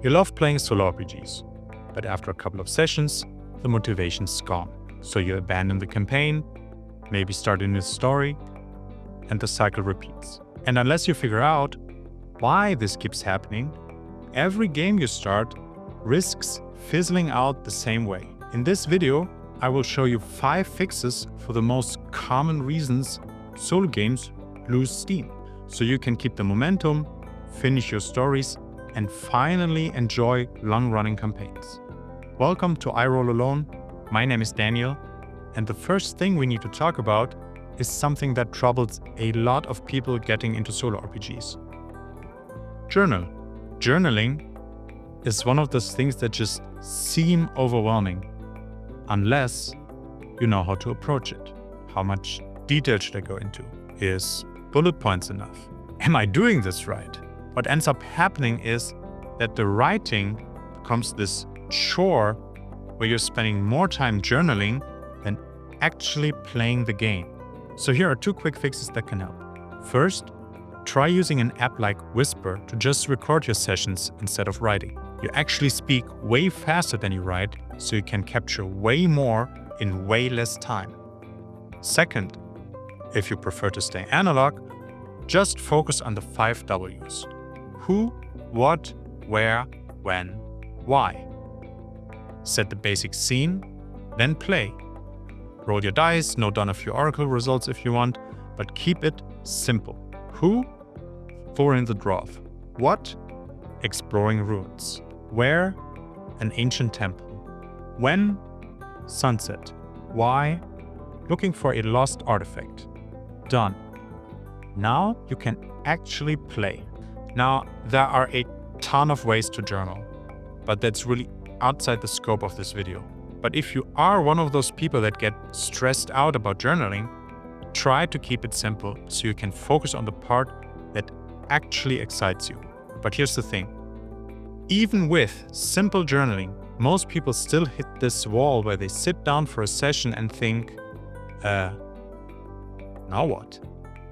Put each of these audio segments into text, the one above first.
You love playing SoloRPGs, but after a couple of sessions, the motivation's gone. So you abandon the campaign, maybe start a new story, and the cycle repeats. And unless you figure out why this keeps happening, every game you start risks fizzling out the same way. In this video, I will show you 5 fixes for the most common reasons solo games lose steam, so you can keep the momentum, finish your stories, and finally enjoy long-running campaigns. Welcome to I Roll Alone. My name is Daniel, and the first thing we need to talk about is something that troubles a lot of people getting into solo RPGs. Journaling is one of those things that just seem overwhelming, unless you know how to approach it. How much detail should I go into? Is bullet points enough? Am I doing this right? What ends up happening is that the writing becomes this chore where you're spending more time journaling than actually playing the game. So here are 2 quick fixes that can help. First, try using an app like Whisper to just record your sessions instead of writing. You actually speak way faster than you write, so you can capture way more in way less time. Second, if you prefer to stay analog, just focus on the 5 W's. Who, what, where, when, why. Set the basic scene, then play. Roll your dice, note down a few oracle results if you want, but keep it simple. Who? Thorin the Dwarf. What? Exploring ruins. Where? An ancient temple. When? Sunset. Why? Looking for a lost artifact. Done. Now you can actually play. Now, there are a ton of ways to journal, but that's really outside the scope of this video. But if you are one of those people that get stressed out about journaling, try to keep it simple so you can focus on the part that actually excites you. But here's the thing. Even with simple journaling, most people still hit this wall where they sit down for a session and think, now what?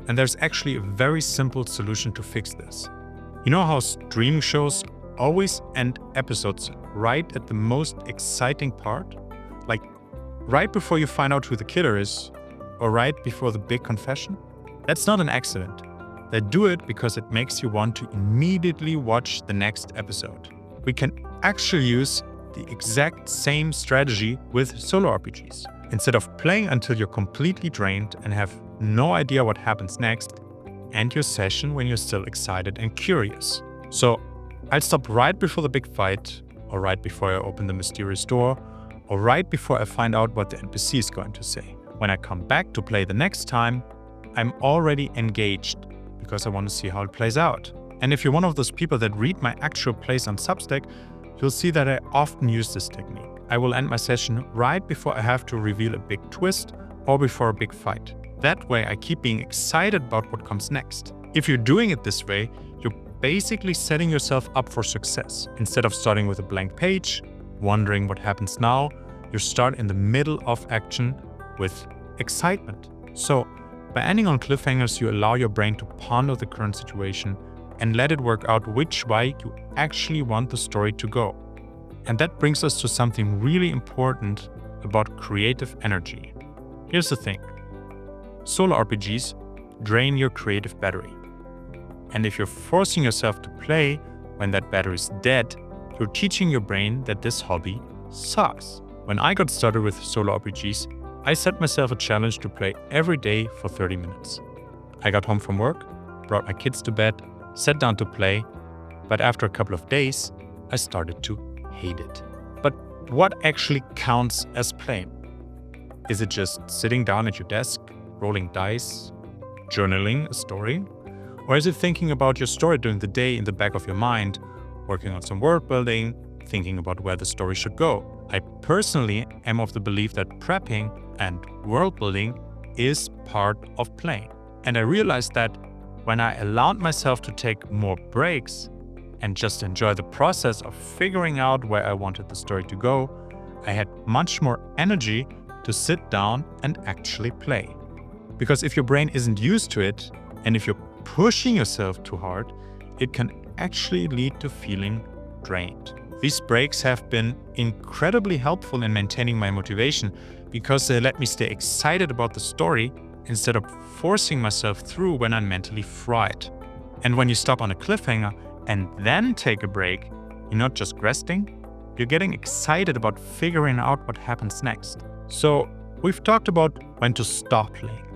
And there's actually a very simple solution to fix this. You know how streaming shows always end episodes right at the most exciting part? Like right before you find out who the killer is, or right before the big confession? That's not an accident. They do it because it makes you want to immediately watch the next episode. We can actually use the exact same strategy with solo RPGs. Instead of playing until you're completely drained and have no idea what happens next, end your session when you're still excited and curious. So I'll stop right before the big fight, or right before I open the mysterious door, or right before I find out what the NPC is going to say. When I come back to play the next time, I'm already engaged because I want to see how it plays out. And if you're one of those people that read my actual plays on Substack, you'll see that I often use this technique. I will end my session right before I have to reveal a big twist or before a big fight. That way I keep being excited about what comes next. If you're doing it this way, you're basically setting yourself up for success. Instead of starting with a blank page, wondering what happens now, you start in the middle of action with excitement. So by ending on cliffhangers, you allow your brain to ponder the current situation and let it work out which way you actually want the story to go. And that brings us to something really important about creative energy. Here's the thing. Solo RPGs drain your creative battery. And if you're forcing yourself to play when that battery is dead, you're teaching your brain that this hobby sucks. When I got started with solo RPGs, I set myself a challenge to play every day for 30 minutes. I got home from work, brought my kids to bed, sat down to play, but after a couple of days, I started to hate it. But what actually counts as playing? Is it just sitting down at your desk, rolling dice, journaling a story? Or is it thinking about your story during the day in the back of your mind, working on some world building, thinking about where the story should go? I personally am of the belief that prepping and world building is part of playing. And I realized that when I allowed myself to take more breaks and just enjoy the process of figuring out where I wanted the story to go, I had much more energy to sit down and actually play. Because if your brain isn't used to it, and if you're pushing yourself too hard, it can actually lead to feeling drained. These breaks have been incredibly helpful in maintaining my motivation because they let me stay excited about the story instead of forcing myself through when I'm mentally fried. And when you stop on a cliffhanger and then take a break, you're not just resting, you're getting excited about figuring out what happens next. So we've talked about when to stop playing.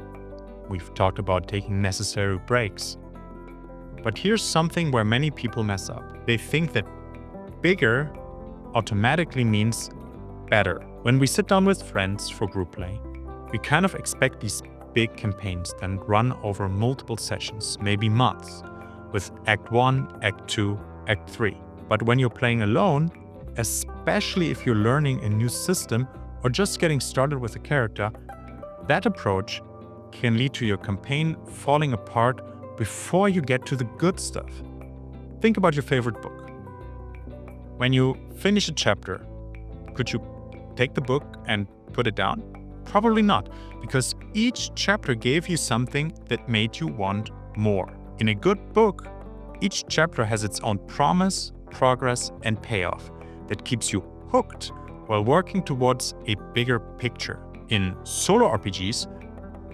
We've talked about taking necessary breaks. But here's something where many people mess up. They think that bigger automatically means better. When we sit down with friends for group play, we kind of expect these big campaigns that run over multiple sessions, maybe months, with Act 1, Act 2, Act 3. But when you're playing alone, especially if you're learning a new system or just getting started with a character, that approach can lead to your campaign falling apart before you get to the good stuff. Think about your favorite book. When you finish a chapter, could you take the book and put it down? Probably not, because each chapter gave you something that made you want more. In a good book, each chapter has its own promise, progress, and payoff that keeps you hooked while working towards a bigger picture. In SoloRPGs,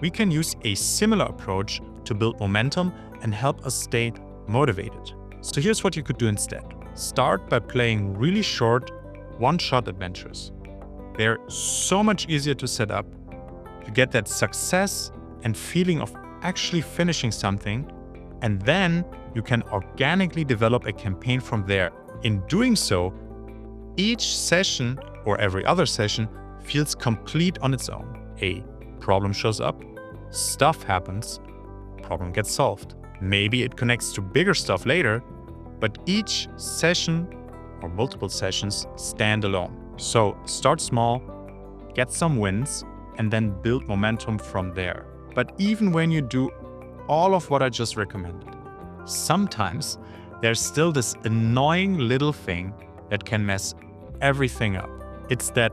we can use a similar approach to build momentum and help us stay motivated. So here's what you could do instead. Start by playing really short, one-shot adventures. They're so much easier to set up. You get that success and feeling of actually finishing something, and then you can organically develop a campaign from there. In doing so, each session or every other session feels complete on its own. A problem shows up, stuff happens, problem gets solved. Maybe it connects to bigger stuff later, but each session or multiple sessions stand alone. So start small, get some wins, and then build momentum from there. But even when you do all of what I just recommended, sometimes there's still this annoying little thing that can mess everything up. It's that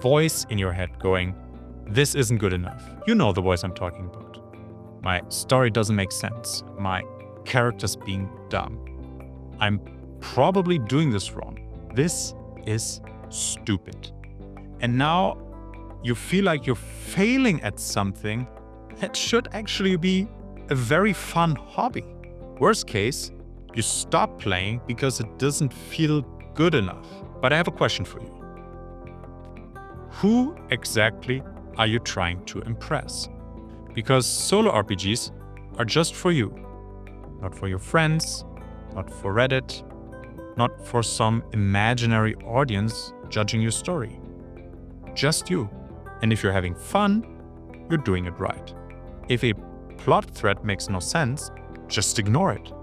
voice in your head going, "This isn't good enough." You know the voice I'm talking about. My story doesn't make sense. My character's being dumb. I'm probably doing this wrong. This is stupid. And now you feel like you're failing at something that should actually be a very fun hobby. Worst case, you stop playing because it doesn't feel good enough. But I have a question for you. Who exactly are you trying to impress? Because SoloRPGs are just for you. Not for your friends, not for Reddit, not for some imaginary audience judging your story. Just you. And if you're having fun, you're doing it right. If a plot thread makes no sense, just ignore it.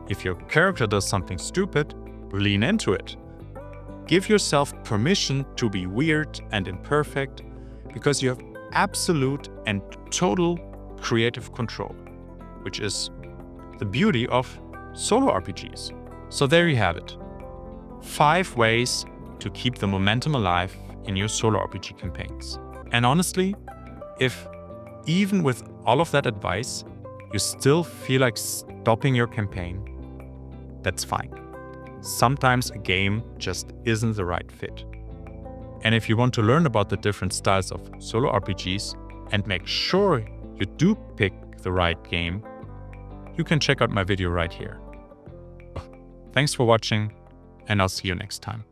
If your character does something stupid, lean into it. Give yourself permission to be weird and imperfect because you have absolute and total creative control, which is the beauty of SoloRPGs. So there you have it. 5 ways to keep the momentum alive in your SoloRPG campaigns. And honestly, if even with all of that advice, you still feel like stopping your campaign, that's fine. Sometimes a game just isn't the right fit. And if you want to learn about the different styles of SoloRPGs and make sure you do pick the right game, you can check out my video right here. Thanks for watching, and I'll see you next time.